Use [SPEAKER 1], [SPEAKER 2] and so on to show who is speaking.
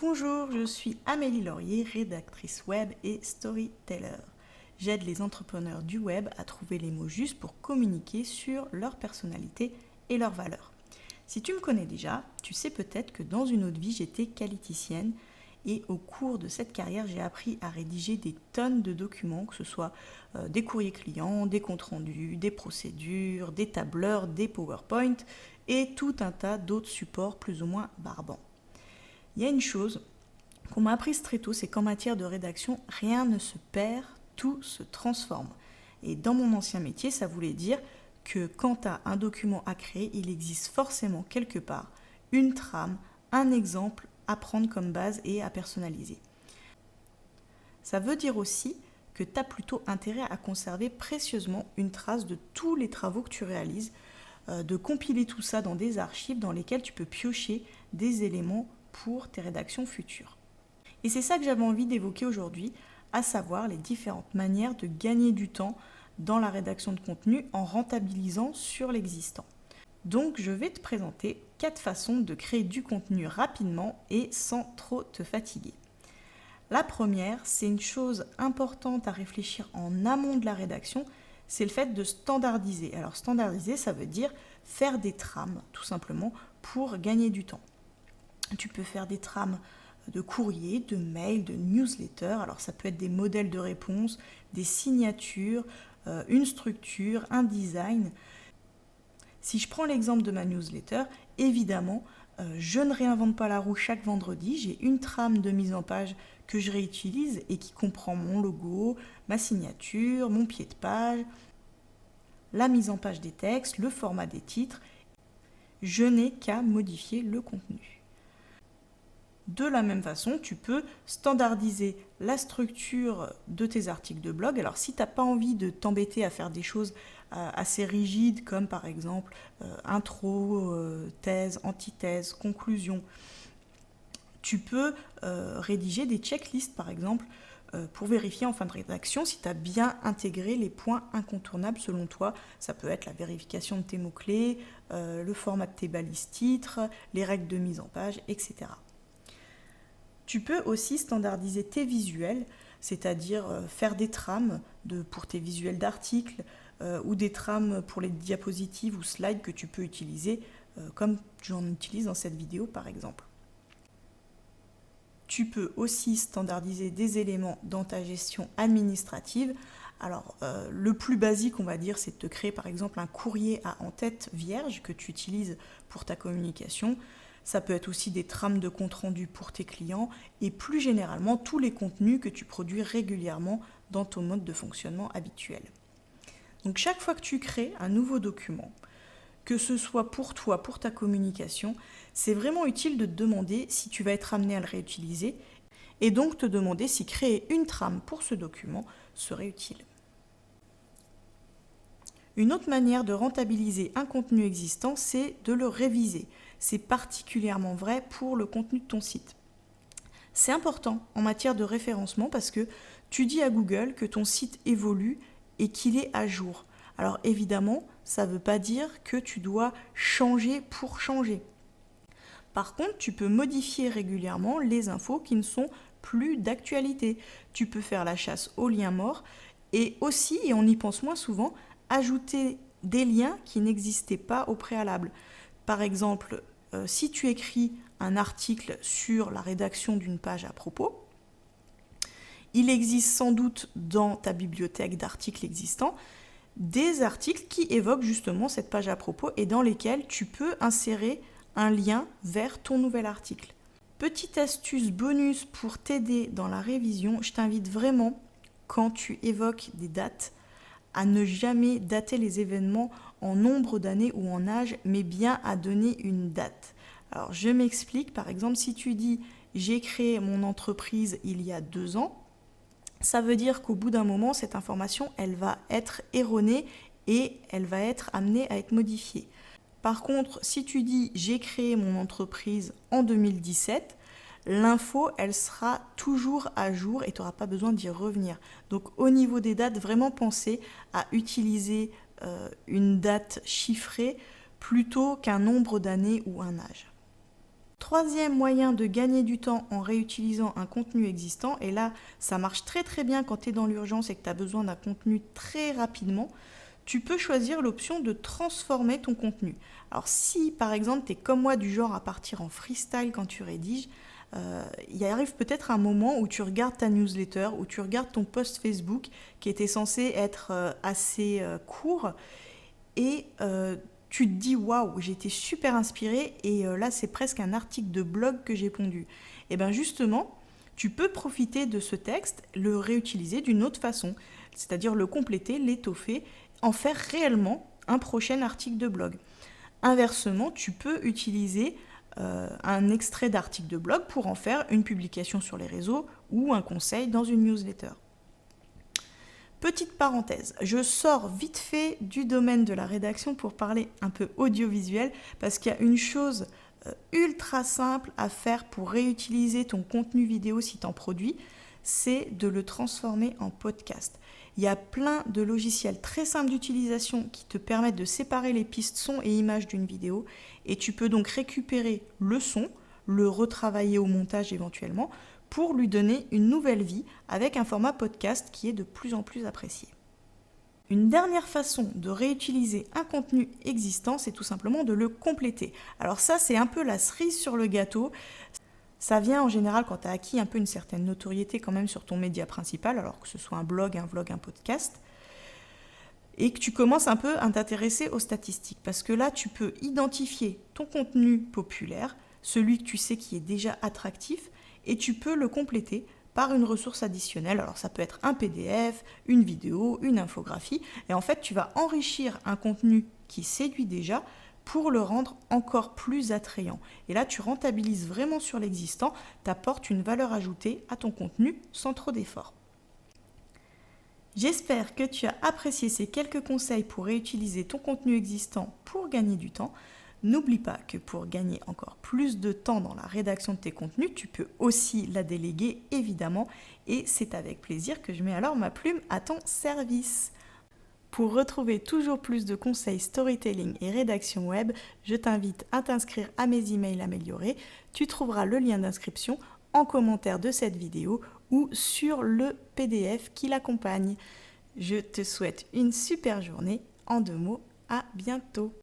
[SPEAKER 1] Bonjour, je suis Amélie Laurier, rédactrice web et storyteller. J'aide les entrepreneurs du web à trouver les mots justes pour communiquer sur leur personnalité et leurs valeurs. Si tu me connais déjà, tu sais peut-être que dans une autre vie, j'étais qualiticienne et au cours de cette carrière, j'ai appris à rédiger des tonnes de documents, que ce soit des courriers clients, des comptes rendus, des procédures, des tableurs, des PowerPoint et tout un tas d'autres supports plus ou moins barbants. Il y a une chose qu'on m'a apprise très tôt, c'est qu'en matière de rédaction, rien ne se perd, tout se transforme. Et dans mon ancien métier, ça voulait dire que quand tu as un document à créer, il existe forcément quelque part une trame, un exemple à prendre comme base et à personnaliser. Ça veut dire aussi que tu as plutôt intérêt à conserver précieusement une trace de tous les travaux que tu réalises, de compiler tout ça dans des archives dans lesquelles tu peux piocher des éléments pour tes rédactions futures. Et c'est ça que j'avais envie d'évoquer aujourd'hui, à savoir les différentes manières de gagner du temps dans la rédaction de contenu en rentabilisant sur l'existant. Donc je vais te présenter 4 façons de créer du contenu rapidement et sans trop te fatiguer. La première, c'est une chose importante à réfléchir en amont de la rédaction, c'est le fait de standardiser. Alors standardiser, ça veut dire faire des trames, tout simplement, pour gagner du temps. Tu peux faire des trames de courrier, de mail, de newsletter. Alors ça peut être des modèles de réponse, des signatures, une structure, un design. Si je prends l'exemple de ma newsletter, évidemment, je ne réinvente pas la roue chaque vendredi. J'ai une trame de mise en page que je réutilise et qui comprend mon logo, ma signature, mon pied de page, la mise en page des textes, le format des titres. Je n'ai qu'à modifier le contenu. De la même façon, tu peux standardiser la structure de tes articles de blog. Alors si tu n'as pas envie de t'embêter à faire des choses assez rigides comme par exemple intro, thèse, antithèse, conclusion, tu peux rédiger des checklists par exemple pour vérifier en fin de rédaction si tu as bien intégré les points incontournables selon toi. Ça peut être la vérification de tes mots-clés, le format de tes balises titres, les règles de mise en page, etc. Tu peux aussi standardiser tes visuels, c'est-à-dire faire des trames pour tes visuels d'articles ou des trames pour les diapositives ou slides que tu peux utiliser, comme j'en utilise dans cette vidéo par exemple. Tu peux aussi standardiser des éléments dans ta gestion administrative. Alors, le plus basique, on va dire, c'est de te créer par exemple un courrier à en-tête vierge que tu utilises pour ta communication. Ça peut être aussi des trames de compte rendu pour tes clients et plus généralement tous les contenus que tu produis régulièrement dans ton mode de fonctionnement habituel. Donc chaque fois que tu crées un nouveau document, que ce soit pour toi, pour ta communication, c'est vraiment utile de te demander si tu vas être amené à le réutiliser et donc te demander si créer une trame pour ce document serait utile. Une autre manière de rentabiliser un contenu existant, c'est de le réviser. C'est particulièrement vrai pour le contenu de ton site. C'est important en matière de référencement parce que tu dis à Google que ton site évolue et qu'il est à jour. Alors évidemment, ça ne veut pas dire que tu dois changer pour changer. Par contre, tu peux modifier régulièrement les infos qui ne sont plus d'actualité. Tu peux faire la chasse aux liens morts et aussi, et on y pense moins souvent, ajouter des liens qui n'existaient pas au préalable. Par exemple, si tu écris un article sur la rédaction d'une page à propos, il existe sans doute dans ta bibliothèque d'articles existants des articles qui évoquent justement cette page à propos et dans lesquels tu peux insérer un lien vers ton nouvel article. Petite astuce bonus pour t'aider dans la révision, je t'invite vraiment, quand tu évoques des dates, à ne jamais dater les événements en nombre d'années ou en âge, mais bien à donner une date. Alors je m'explique, par exemple, si tu dis « j'ai créé mon entreprise il y a 2 ans », ça veut dire qu'au bout d'un moment, cette information, elle va être erronée et elle va être amenée à être modifiée. Par contre, si tu dis « j'ai créé mon entreprise en 2017 », l'info, elle sera toujours à jour et tu n'auras pas besoin d'y revenir. Donc au niveau des dates, vraiment penser à utiliser une date chiffrée plutôt qu'un nombre d'années ou un âge. Troisième moyen de gagner du temps en réutilisant un contenu existant, et là ça marche très très bien quand tu es dans l'urgence et que tu as besoin d'un contenu très rapidement, tu peux choisir l'option de transformer ton contenu. Alors si par exemple tu es comme moi du genre à partir en freestyle quand tu rédiges, il arrive peut-être un moment où tu regardes ta newsletter, où tu regardes ton post Facebook qui était censé être assez court et tu te dis waouh, j'ai été super inspirée et là c'est presque un article de blog que j'ai pondu. Et bien justement, tu peux profiter de ce texte, le réutiliser d'une autre façon, c'est-à-dire le compléter, l'étoffer, en faire réellement un prochain article de blog. Inversement, tu peux utiliser un extrait d'article de blog pour en faire une publication sur les réseaux ou un conseil dans une newsletter. Petite parenthèse, je sors vite fait du domaine de la rédaction pour parler un peu audiovisuel parce qu'il y a une chose ultra simple à faire pour réutiliser ton contenu vidéo si tu en produis, c'est de le transformer en podcast. Il y a plein de logiciels très simples d'utilisation qui te permettent de séparer les pistes son et images d'une vidéo et tu peux donc récupérer le son, le retravailler au montage éventuellement pour lui donner une nouvelle vie avec un format podcast qui est de plus en plus apprécié. Une dernière façon de réutiliser un contenu existant, c'est tout simplement de le compléter. Alors ça, c'est un peu la cerise sur le gâteau. Ça vient en général quand tu as acquis un peu une certaine notoriété quand même sur ton média principal, alors que ce soit un blog, un vlog, un podcast, et que tu commences un peu à t'intéresser aux statistiques. Parce que là, tu peux identifier ton contenu populaire, celui que tu sais qui est déjà attractif, et tu peux le compléter par une ressource additionnelle. Alors ça peut être un PDF, une vidéo, une infographie, et en fait tu vas enrichir un contenu qui séduit déjà pour le rendre encore plus attrayant. Et là tu rentabilises vraiment sur l'existant, tu apportes une valeur ajoutée à ton contenu sans trop d'efforts. J'espère que tu as apprécié ces quelques conseils pour réutiliser ton contenu existant pour gagner du temps. N'oublie pas que pour gagner encore plus de temps dans la rédaction de tes contenus, tu peux aussi la déléguer évidemment et c'est avec plaisir que je mets alors ma plume à ton service. Pour retrouver toujours plus de conseils storytelling et rédaction web, je t'invite à t'inscrire à mes emails améliorés. Tu trouveras le lien d'inscription en commentaire de cette vidéo ou sur le PDF qui l'accompagne. Je te souhaite une super journée. En 2 mots, à bientôt.